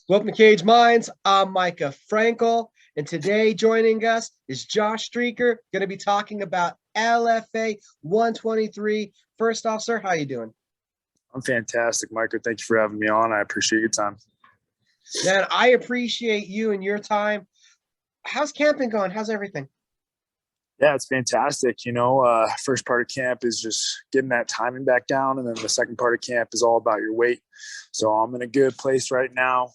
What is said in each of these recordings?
Welcome to Cage Minds. I'm Micah Frankel, and today joining us is Josh Streacker. Going to be talking about LFA 123. First off, sir, how you doing? I'm fantastic, Micah. Thank you for having me on. I appreciate your time. Man, I appreciate you and your time. How's camping going? How's everything? Yeah, it's fantastic. First part of camp is just getting that timing back down. And then the second part of camp is all about your weight. So I'm in a good place right now,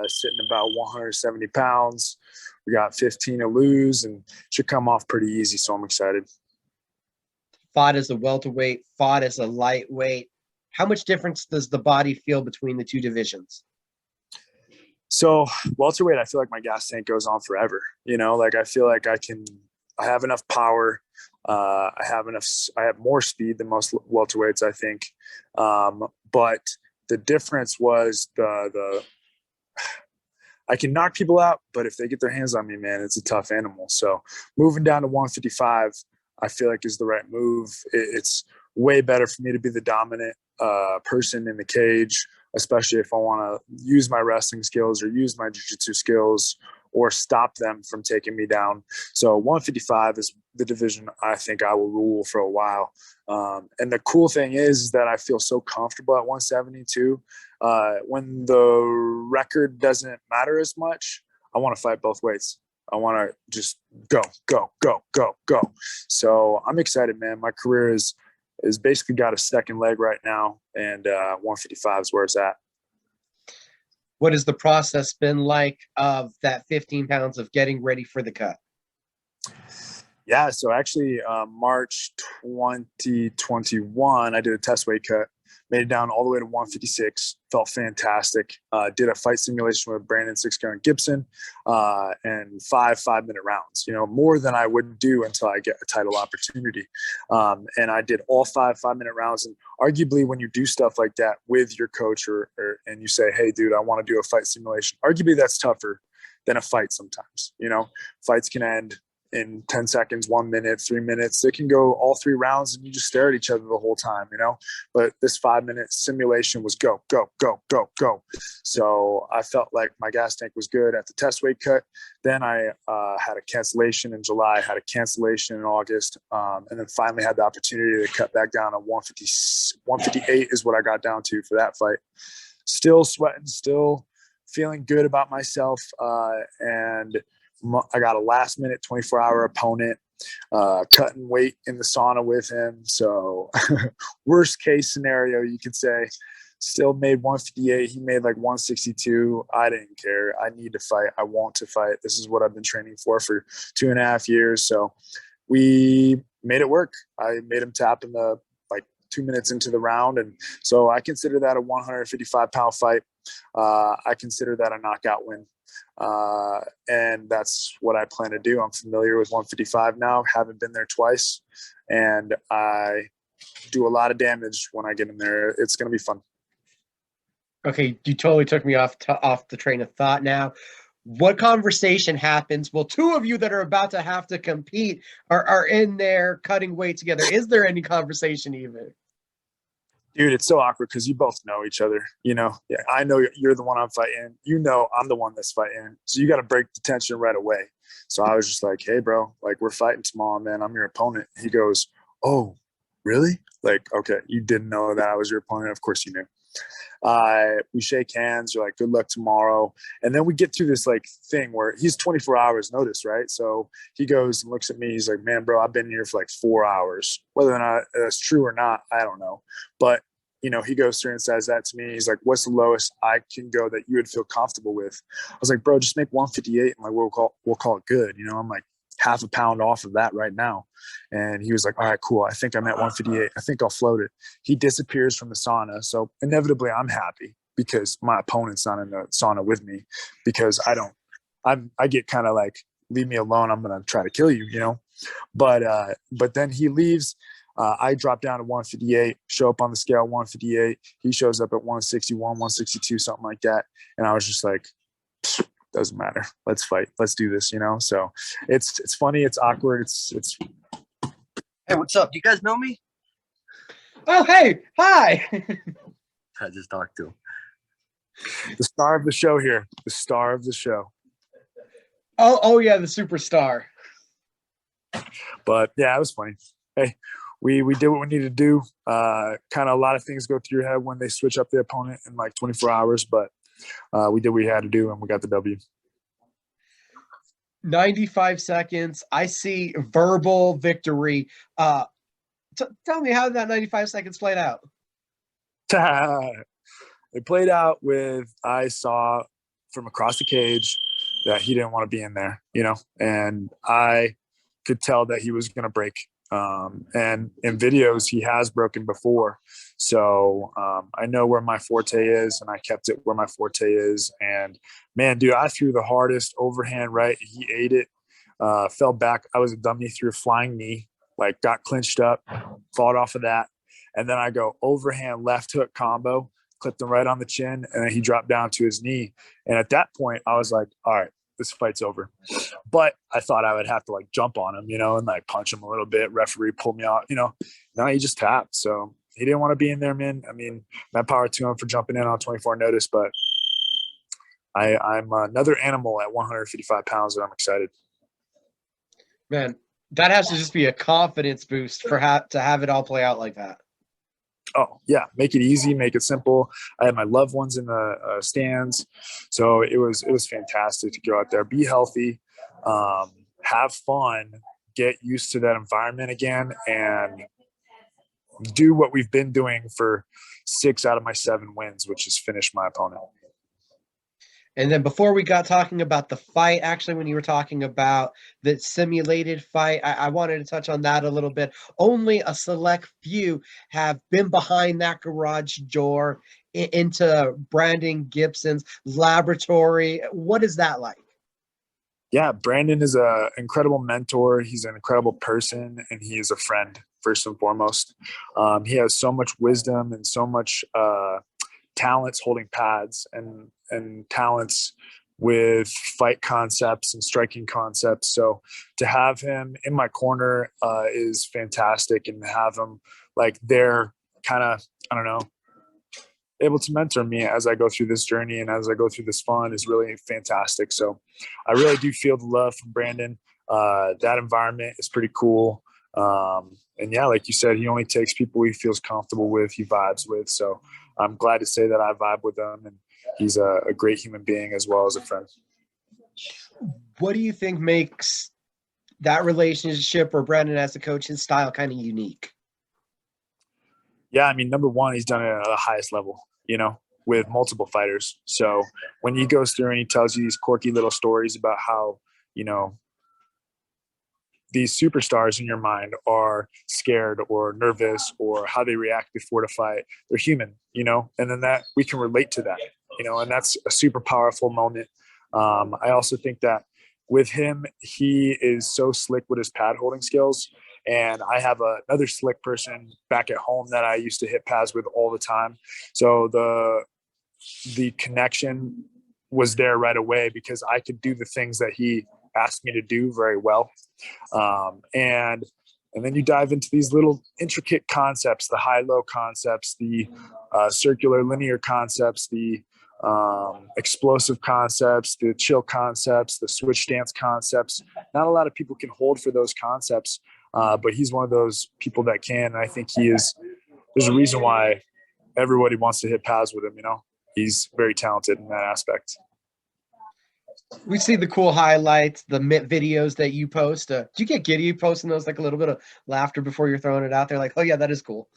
sitting about 170 pounds. We got 15 to lose and should come off pretty easy. So I'm excited. Fought as a welterweight, fought as a lightweight. How much difference does the body feel between the two divisions? So welterweight, I feel like my gas tank goes on forever. I feel like I have enough power. I have more speed than most welterweights, I think. But the difference was I can knock people out, but if they get their hands on me, man, it's a tough animal. So moving down to 155, I feel like is the right move. It's way better for me to be the dominant person in the cage, especially if I want to use my wrestling skills or use my jiu-jitsu skills or stop them from taking me down. So 155 is the division I think I will rule for a while. And the cool thing is that I feel so comfortable at 172. When the record doesn't matter as much, I want to fight both weights. I want to just go. So I'm excited, man. My career is basically got a second leg right now, and 155 is where it's at. What has the process been like of that 15 pounds of getting ready for the cut? Yeah, so actually March 2021, I did a test weight cut, made it down all the way to 156, felt fantastic. Did a fight simulation with Brandon Gibson and 5-minute rounds, more than I would do until I get a title opportunity. And I did all 5-minute rounds. And arguably when you do stuff like that with your coach and you say, hey, dude, I want to do a fight simulation, arguably that's tougher than a fight sometimes. Fights can end in 10 seconds, 1 minute, 3 minutes. It can go all 3 rounds and you just stare at each other the whole time, But this 5-minute simulation was go. So I felt like my gas tank was good at the test weight cut. Then I had a cancellation in July, had a cancellation in August, and then finally had the opportunity to cut back down to 158 is what I got down to for that fight. Still sweating, still feeling good about myself, and I got a last minute 24-hour opponent, cutting weight in the sauna with him. So worst case scenario, you could say, still made 158. He made like 162. I didn't care. I need to fight. I want to fight. This is what I've been training for 2.5 years. So we made it work. I made him tap in the 2 minutes into the round. And so I consider that a 155-pound fight. I consider that a knockout win. And that's what I plan to do. I'm familiar with 155 now, haven't been there twice, and I do a lot of damage when I get in there. It's going to be fun. Okay, you totally took me off the train of thought now. What conversation happens? Well, two of you that are about to have to compete are in there cutting weight together. Is there any conversation even? Dude, it's so awkward because you both know each other, Yeah, I know you're the one I'm fighting. I'm the one that's fighting. So you got to break the tension right away. So I was just like, hey, bro, we're fighting tomorrow, man. I'm your opponent. He goes, oh, really? Okay, you didn't know that I was your opponent. Of course you knew. We shake hands. You're like, good luck tomorrow. And then we get through this thing where he's 24 hours notice, right? So he goes and looks at me. He's like, man, bro, I've been here for 4 hours. Whether or not that's true or not, I don't know. But, he goes through and says that to me. He's like, what's the lowest I can go that you would feel comfortable with? I was like, bro, just make 158 and we'll call it good. I'm like half a pound off of that right now. And he was like, all right, cool. I think I'm at 158. I think I'll float it. He disappears from the sauna. So inevitably I'm happy because my opponent's not in the sauna with me, because I get kind of leave me alone. I'm going to try to kill you, But then he leaves. I drop down to 158, show up on the scale 158. He shows up at 161, 162, something like that. And I was just like, doesn't matter. Let's fight. Let's do this, So it's funny. It's awkward. It's. Hey, what's up? Do you guys know me? Oh, hey, hi. I just talked to him. The star of the show here. The star of the show. Oh yeah, the superstar. But yeah, it was funny. Hey, we did what we needed to do. Kind of a lot of things go through your head when they switch up the opponent in like 24 hours, but we did what we had to do and we got the W. 95 seconds. I see verbal victory. Tell me how that 95 seconds played out. It played out with, I saw from across the cage that he didn't want to be in there, and I could tell that he was going to break. And in videos, he has broken before. So I know where my forte is, and I kept it where my forte is. And man, dude, I threw the hardest overhand right. He ate it, fell back. I was a dummy, threw a flying knee, like got clinched up, fought off of that. And then I go overhand left hook combo, clipped him right on the chin, and then he dropped down to his knee. And at that point, I was like, all right, this fight's over. But I thought I would have to like jump on him, and like punch him a little bit. Referee pulled me out, Now he just tapped. So he didn't want to be in there, man. I mean, that power to him for jumping in on 24 notice, but I'm another animal at 155 pounds, and I'm excited. Man, that has to just be a confidence boost for to have it all play out like that. Oh yeah, make it easy, make it simple. I had my loved ones in the stands, so it was fantastic to go out there, be healthy, have fun, get used to that environment again, and do what we've been doing for 6 out of my 7 wins, which is finish my opponent. And then before we got talking about the fight, actually, when you were talking about the simulated fight, I wanted to touch on that a little bit. Only a select few have been behind that garage door into Brandon Gibson's laboratory. What is that like? Yeah, Brandon is an incredible mentor. He's an incredible person, and he is a friend, first and foremost. He has so much wisdom and so much talents holding pads and talents with fight concepts and striking concepts. So to have him in my corner is fantastic, and to have him like there kind of, I don't know, able to mentor me as I go through this journey and as I go through this fun is really fantastic. So I really do feel the love from Brandon. That environment is pretty cool. And yeah, like you said, he only takes people he feels comfortable with, he vibes with. So I'm glad to say that I vibe with him, and he's a great human being as well as a friend. What do you think makes that relationship or Brandon as a coach, his style kind of unique? Yeah, I mean, number one, he's done it at the highest level, with multiple fighters. So when he goes through and he tells you these quirky little stories about how, these superstars in your mind are scared or nervous or how they react before the fight, they're human, and then that we can relate to that, and that's a super powerful moment. I also think that with him, he is so slick with his pad holding skills. And I have another slick person back at home that I used to hit pads with all the time. So the connection was there right away because I could do the things that he asked me to do very well. And then you dive into these little intricate concepts, the high-low concepts, the circular linear concepts, the explosive concepts, the chill concepts, the switch stance concepts. Not a lot of people can hold for those concepts. But he's one of those people that can. And I think there's a reason why everybody wants to hit pads with him, He's very talented in that aspect. We see the cool highlights, the videos that you post. Do you get giddy posting those, like a little bit of laughter before you're throwing it out there? Like, oh yeah, that is cool.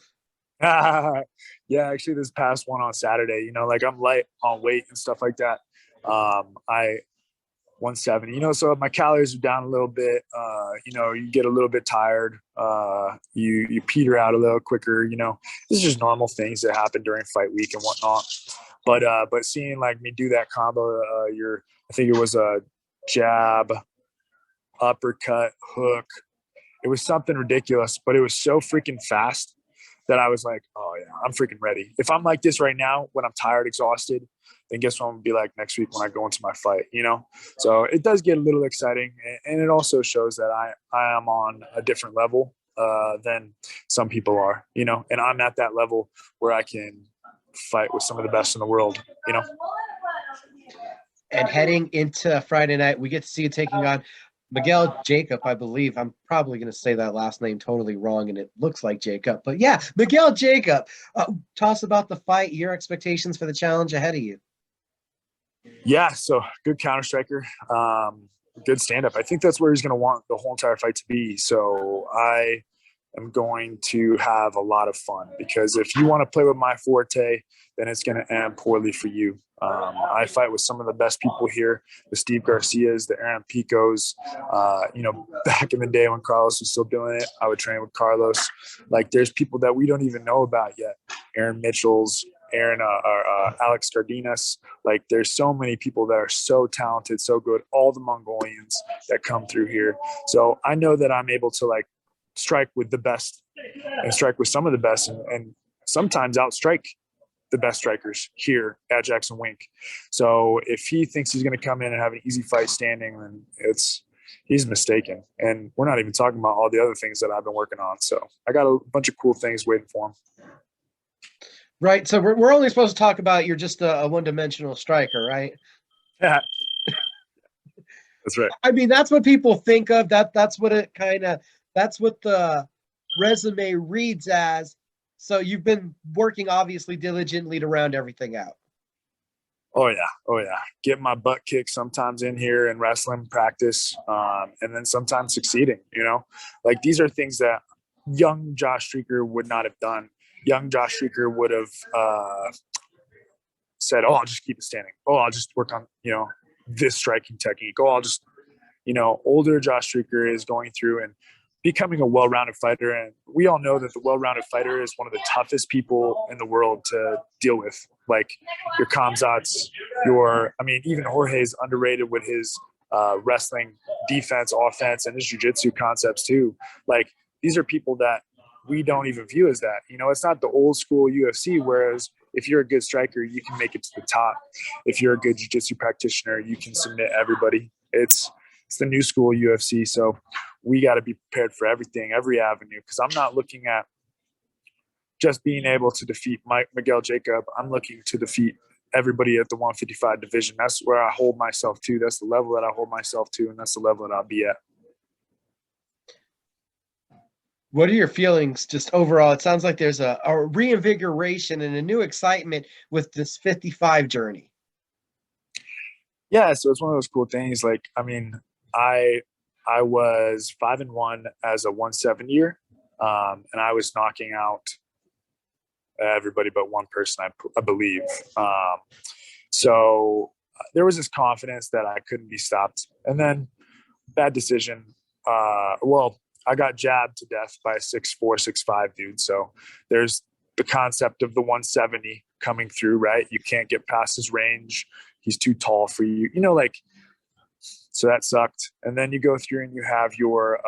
Yeah, actually this past one on Saturday, like I'm light on weight and stuff like that. I 170, so my calories are down a little bit. You get a little bit tired. You peter out a little quicker. This is just normal things that happen during fight week and whatnot. But seeing like me do that combo, I think it was a jab, uppercut, hook. It was something ridiculous, but it was so freaking fast that I was like, oh yeah, I'm freaking ready. If I'm like this right now, when I'm tired, exhausted, then guess what I'm gonna be like next week when I go into my fight, So it does get a little exciting, and it also shows that I am on a different level than some people are, and I'm at that level where I can fight with some of the best in the world, you know? And heading into Friday night, we get to see you taking on Miguel Jacob, I believe. I'm probably going to say that last name totally wrong, and it looks like Jacob. But yeah, Miguel Jacob. Tell us about the fight, your expectations for the challenge ahead of you. Yeah, so good counter striker, good stand-up. I think that's where he's going to want the whole entire fight to be. So I am going to have a lot of fun, because if you want to play with my forte, then it's going to end poorly for you. I fight with some of the best people here, the Steve Garcias, the Aaron Picos. You know, back in the day when Carlos was still doing it, I would train with Carlos. Like, there's people that we don't even know about yet. Aaron Mitchell's, Alex Cardenas. Like, there's so many people that are so talented, so good, all the Mongolians that come through here. So I know that I'm able to, like, strike with the best and strike with some of the best, and sometimes outstrike the best strikers here at Jackson Wink. So if he thinks he's going to come in and have an easy fight standing, then he's mistaken. And we're not even talking about all the other things that I've been working on. So I got a bunch of cool things waiting for him. Right. So we're only supposed to talk about you're just a one-dimensional striker, right? Yeah. That's right. I mean, that's what people think of. That's what that's what the resume reads as. So you've been working obviously diligently to round everything out. Oh yeah. Get my butt kicked sometimes in here in wrestling practice, and then sometimes succeeding, you know? Like, these are things that young Josh Streacker would not have done. Young Josh Streacker would have said, oh, I'll just keep it standing. Oh, I'll just work on, you know, this striking technique. Oh, I'll just, you know, older Josh Streacker is going through and becoming a well-rounded fighter. And we all know that the well-rounded fighter is one of the toughest people in the world to deal with. Like, your Kamzats, even Jorge's underrated with his wrestling, defense, offense, and his jiu-jitsu concepts too. Like, these are people that we don't even view as that. You know, it's not the old school UFC, whereas if you're a good striker, you can make it to the top. If you're a good jiu-jitsu practitioner, you can submit everybody. It's the new school UFC. So we got to be prepared for everything, every avenue, because I'm not looking at just being able to defeat Miguel Jacob. I'm looking to defeat everybody at the 155 division. That's where I hold myself to. That's the level that I hold myself to, and that's the level that I'll be at. What are your feelings just overall? It sounds like there's a reinvigoration and a new excitement with this 55 journey. Yeah, so it's one of those cool things. Like, I mean, I was 5-1 as a 170-er, and I was knocking out everybody but one person, I believe. So there was this confidence that I couldn't be stopped. And then bad decision. I got jabbed to death by a 6'4", 6'5" dude. So there's the concept of the 170 coming through, right? You can't get past his range. He's too tall for you. You know, like, so that sucked. And then you go through and you have your,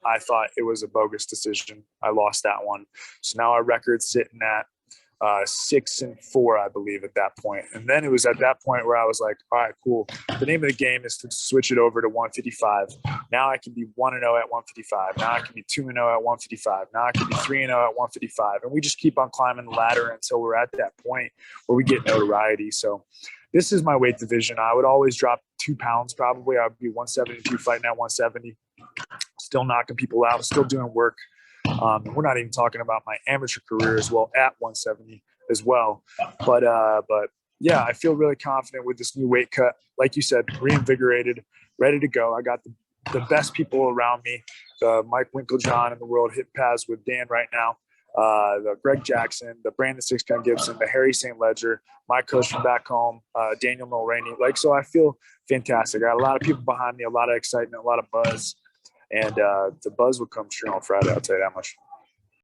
I thought it was a bogus decision. I lost that one. So now our record's sitting at 6-4, I believe, at that point. And then it was at that point where I was like, all right, cool. The name of the game is to switch it over to 155. Now I can be 1-0 at 155. Now I can be 2-0 at 155. Now I can be 3-0 at 155. And we just keep on climbing the ladder until we're at that point where we get notoriety. So this is my weight division. I would always drop 2 pounds probably. I would be 172 fighting at 170. Still knocking people out, still doing work. We're not even talking about my amateur career as well at 170 as well. But yeah, I feel really confident with this new weight cut. Like you said, reinvigorated, ready to go. I got the best people around me. The Mike Winklejohn in the world, hit paths with Dan right now. The Greg Jackson, the Brandon Gibson, the Harry St. Ledger, my coach from back home, Daniel Mulroney. Like, so I feel fantastic. I got a lot of people behind me, a lot of excitement, a lot of buzz. And the buzz will come true on Friday, I'll tell you that much.